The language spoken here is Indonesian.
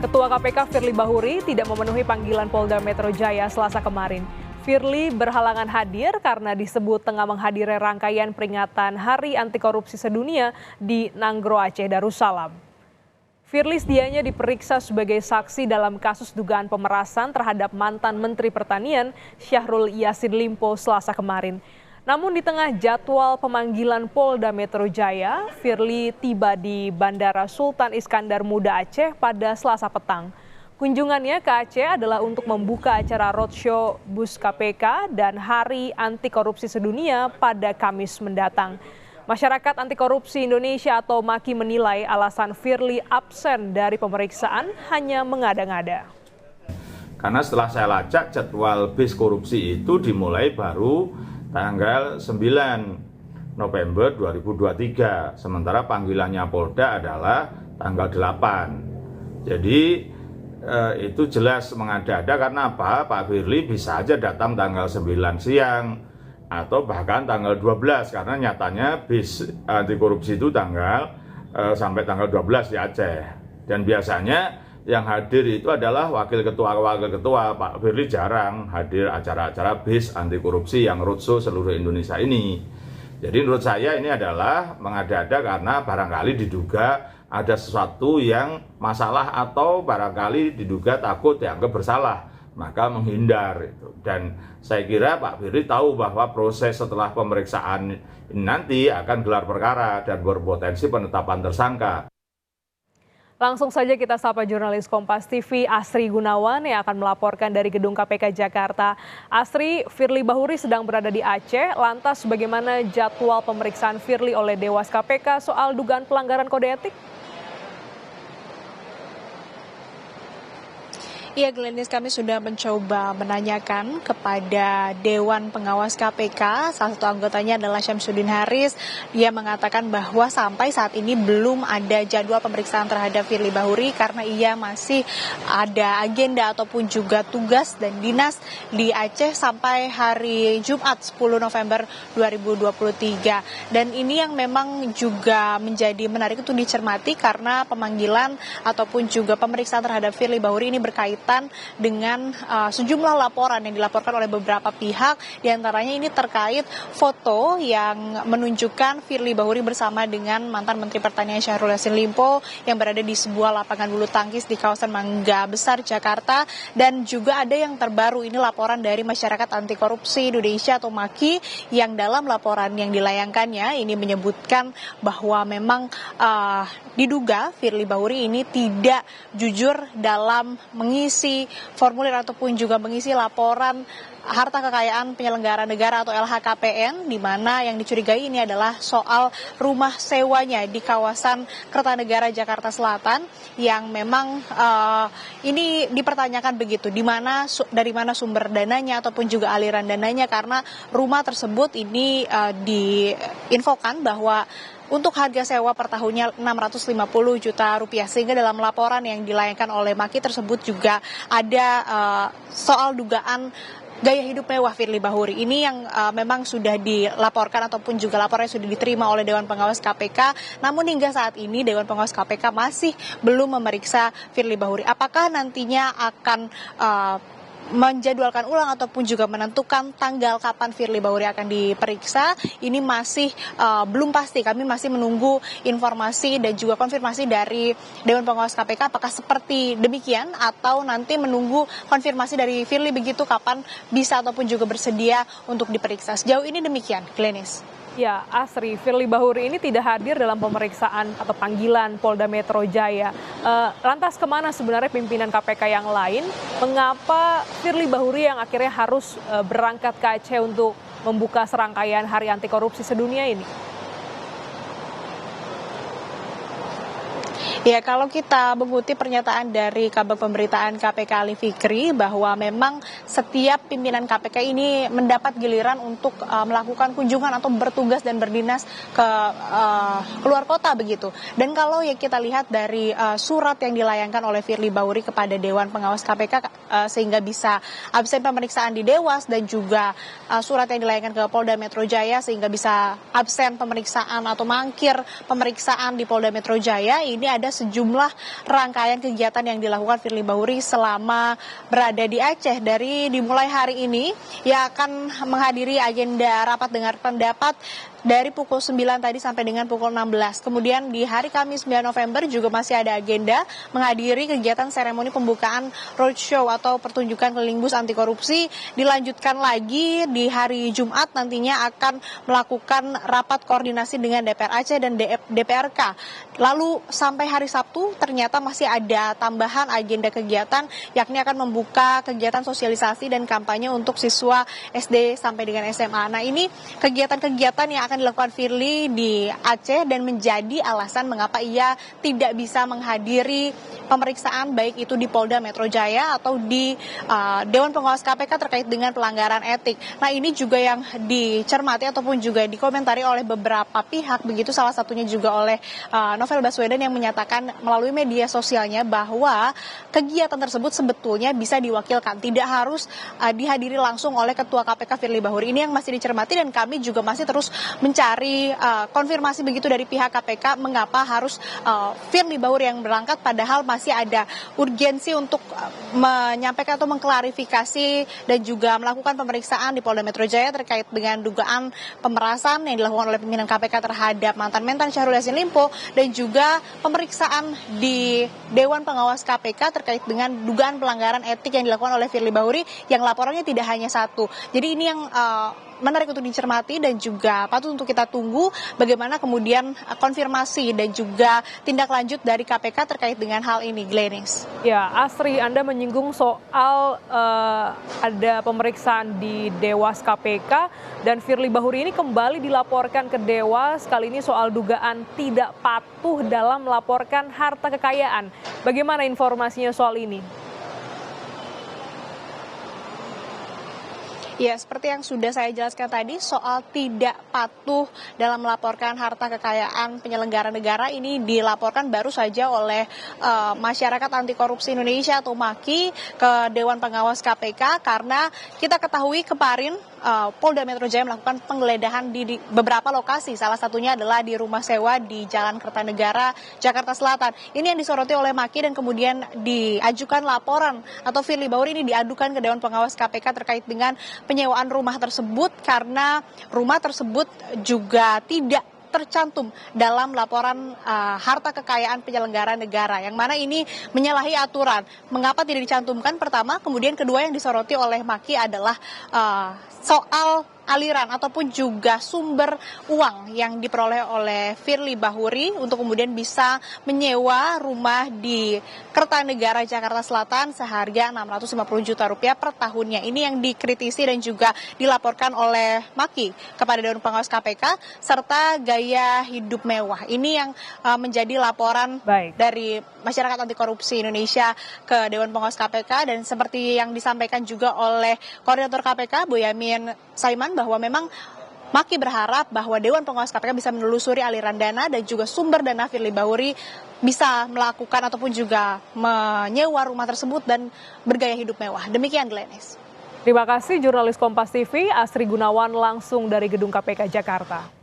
Ketua KPK Firly Bahuri tidak memenuhi panggilan Polda Metro Jaya Selasa kemarin. Firly berhalangan hadir karena disebut tengah menghadiri rangkaian peringatan Hari Anti Korupsi Sedunia di Nanggro Aceh Darussalam. Firly sedianya diperiksa sebagai saksi dalam kasus dugaan pemerasan terhadap mantan Menteri Pertanian Syahrul Yassin Limpo Selasa kemarin. Namun di tengah jadwal pemanggilan Polda Metro Jaya, Firly tiba di Bandara Sultan Iskandar Muda Aceh pada Selasa petang. Kunjungannya ke Aceh adalah untuk membuka acara roadshow BUS KPK dan Hari Anti Korupsi Sedunia pada Kamis mendatang. Masyarakat Anti Korupsi Indonesia atau MAKI menilai alasan Firly absen dari pemeriksaan hanya mengada-ngada. Karena setelah saya lacak jadwal BIS korupsi itu dimulai baru tanggal 9 November 2023, sementara panggilannya Polda adalah tanggal 8. Jadi itu jelas mengada-ada karena apa? Pak Firly bisa aja datang tanggal 9 siang atau bahkan tanggal 12 karena nyatanya BIS anti korupsi itu sampai tanggal 12 di Aceh. Dan biasanya yang hadir itu adalah wakil ketua. Pak Firly jarang hadir acara-acara BIS anti korupsi yang roadshow seluruh Indonesia ini. Jadi menurut saya ini adalah mengada-ada karena barangkali diduga ada sesuatu yang masalah atau barangkali diduga takut dianggap bersalah, maka menghindar. Dan saya kira Pak Firly tahu bahwa proses setelah pemeriksaan ini nanti akan gelar perkara dan berpotensi penetapan tersangka. Langsung saja kita sapa jurnalis Kompas TV Asri Gunawan yang akan melaporkan dari Gedung KPK Jakarta. Asri, Firly Bahuri sedang berada di Aceh. Lantas bagaimana jadwal pemeriksaan Firly oleh Dewas KPK soal dugaan pelanggaran kode etik? Iya, Glenis, kami sudah mencoba menanyakan kepada Dewan Pengawas KPK. Salah satu anggotanya adalah Syamsuddin Haris. Dia mengatakan bahwa sampai saat ini belum ada jadwal pemeriksaan terhadap Firly Bahuri karena ia masih ada agenda ataupun juga tugas dan dinas di Aceh sampai hari Jumat 10 November 2023. Dan ini yang memang juga menjadi menarik untuk dicermati karena pemanggilan ataupun juga pemeriksaan terhadap Firly Bahuri ini berkaitan dengan sejumlah laporan yang dilaporkan oleh beberapa pihak, diantaranya ini terkait foto yang menunjukkan Firly Bahuri bersama dengan mantan Menteri Pertanian Syahrul Yassin Limpo yang berada di sebuah lapangan bulu tangkis di kawasan Mangga Besar, Jakarta. Dan juga ada yang terbaru, ini laporan dari Masyarakat Anti Korupsi Indonesia atau MAKI yang dalam laporan yang dilayangkannya ini menyebutkan bahwa memang diduga Firly Bahuri ini tidak jujur dalam mengisi formulir ataupun juga mengisi laporan harta kekayaan penyelenggara negara atau LHKPN, di mana yang dicurigai ini adalah soal rumah sewanya di kawasan Kertanegara Jakarta Selatan yang memang ini dipertanyakan begitu, dari mana sumber dananya ataupun juga aliran dananya, karena rumah tersebut ini diinfokan bahwa untuk harga sewa per tahunnya 650 juta rupiah, sehingga dalam laporan yang dilayangkan oleh MAKI tersebut juga ada soal dugaan gaya hidup mewah Firly Bahuri. Ini yang memang sudah dilaporkan ataupun juga laporannya sudah diterima oleh Dewan Pengawas KPK. Namun hingga saat ini Dewan Pengawas KPK masih belum memeriksa Firly Bahuri. Apakah nantinya akan menjadwalkan ulang ataupun juga menentukan tanggal kapan Firly Bahuri akan diperiksa, ini masih belum pasti. Kami masih menunggu informasi dan juga konfirmasi dari Dewan Pengawas KPK apakah seperti demikian atau nanti menunggu konfirmasi dari Firly begitu kapan bisa ataupun juga bersedia untuk diperiksa. Sejauh ini demikian, Glenis. Ya, Asri, Firly Bahuri ini tidak hadir dalam pemeriksaan atau panggilan Polda Metro Jaya. Lantas kemana sebenarnya pimpinan KPK yang lain? Mengapa Firly Bahuri yang akhirnya harus berangkat ke Aceh untuk membuka serangkaian Hari Anti Korupsi Sedunia ini? Ya, kalau kita mengutip pernyataan dari Kabag Pemberitaan KPK Ali Fikri bahwa memang setiap pimpinan KPK ini mendapat giliran untuk melakukan kunjungan atau bertugas dan berdinas ke luar kota begitu. Dan kalau ya kita lihat dari surat yang dilayangkan oleh Firly Bahuri kepada Dewan Pengawas KPK sehingga bisa absen pemeriksaan di Dewas, dan juga surat yang dilayangkan ke Polda Metro Jaya sehingga bisa absen pemeriksaan atau mangkir pemeriksaan di Polda Metro Jaya, ini ada sejumlah rangkaian kegiatan yang dilakukan Firly Bahuri selama berada di Aceh. Dari dimulai hari ini ia akan menghadiri agenda rapat dengar pendapat dari pukul 9 tadi sampai dengan pukul 16. Kemudian di hari Kamis 9 November juga masih ada agenda menghadiri kegiatan seremoni pembukaan roadshow atau pertunjukan keliling bus anti korupsi. Dilanjutkan lagi di hari Jumat nantinya akan melakukan rapat koordinasi dengan DPR Aceh dan DPRK. Lalu sampai hari Sabtu ternyata masih ada tambahan agenda kegiatan, yakni akan membuka kegiatan sosialisasi dan kampanye untuk siswa SD sampai dengan SMA. Nah, ini kegiatan-kegiatan yang akan dilakukan Firly di Aceh dan menjadi alasan mengapa ia tidak bisa menghadiri pemeriksaan baik itu di Polda Metro Jaya atau di Dewan Pengawas KPK terkait dengan pelanggaran etik. Nah, ini juga yang dicermati ataupun juga dikomentari oleh beberapa pihak, begitu salah satunya juga oleh Novel Baswedan yang menyatakan melalui media sosialnya bahwa kegiatan tersebut sebetulnya bisa diwakilkan, tidak harus dihadiri langsung oleh Ketua KPK Firly Bahuri. Ini yang masih dicermati dan kami juga masih terus mencari konfirmasi begitu dari pihak KPK mengapa harus Firly Bahuri yang berangkat, padahal masih ada urgensi untuk menyampaikan atau mengklarifikasi dan juga melakukan pemeriksaan di Polda Metro Jaya terkait dengan dugaan pemerasan yang dilakukan oleh pimpinan KPK terhadap mantan Mentan Syahrul Yassin Limpo dan juga pemeriksaan di Dewan Pengawas KPK terkait dengan dugaan pelanggaran etik yang dilakukan oleh Firly Bahuri yang laporannya tidak hanya satu. Jadi ini yang menarik untuk dicermati dan juga patut untuk kita tunggu bagaimana kemudian konfirmasi dan juga tindak lanjut dari KPK terkait dengan hal ini, Glenis. Ya, Asri, Anda menyinggung soal ada pemeriksaan di Dewas KPK dan Firly Bahuri ini kembali dilaporkan ke Dewas, kali ini soal dugaan tidak patuh dalam melaporkan harta kekayaan. Bagaimana informasinya soal ini? Ya, seperti yang sudah saya jelaskan tadi, soal tidak patuh dalam melaporkan harta kekayaan penyelenggara negara ini dilaporkan baru saja oleh Masyarakat Anti Korupsi Indonesia atau MAKI ke Dewan Pengawas KPK karena kita ketahui kemarin Polda Metro Jaya melakukan penggeledahan di beberapa lokasi, salah satunya adalah di rumah sewa di Jalan Kertanegara, Jakarta Selatan. Ini yang disoroti oleh MAKI dan kemudian diajukan laporan atau Firly Bahuri ini diadukan ke Dewan Pengawas KPK terkait dengan penyewaan rumah tersebut karena rumah tersebut juga tidak tercantum dalam laporan harta kekayaan penyelenggara negara, yang mana ini menyalahi aturan. Mengapa tidak dicantumkan? Pertama, kemudian kedua yang disoroti oleh MAKI adalah soal aliran ataupun juga sumber uang yang diperoleh oleh Firly Bahuri untuk kemudian bisa menyewa rumah di Kertanegara Jakarta Selatan seharga Rp650 juta per tahunnya. Ini yang dikritisi dan juga dilaporkan oleh MAKI kepada Dewan Pengawas KPK serta gaya hidup mewah. Ini yang menjadi laporan dari Masyarakat Anti Korupsi Indonesia ke Dewan Pengawas KPK dan seperti yang disampaikan juga oleh Koordinator KPK Boyamin Saiman bahwa memang MAKI berharap bahwa Dewan Pengawas KPK bisa menelusuri aliran dana dan juga sumber dana Firly Bahuri bisa melakukan ataupun juga menyewa rumah tersebut dan bergaya hidup mewah. Demikian, Glenis. Terima kasih jurnalis Kompas TV Asri Gunawan langsung dari Gedung KPK Jakarta.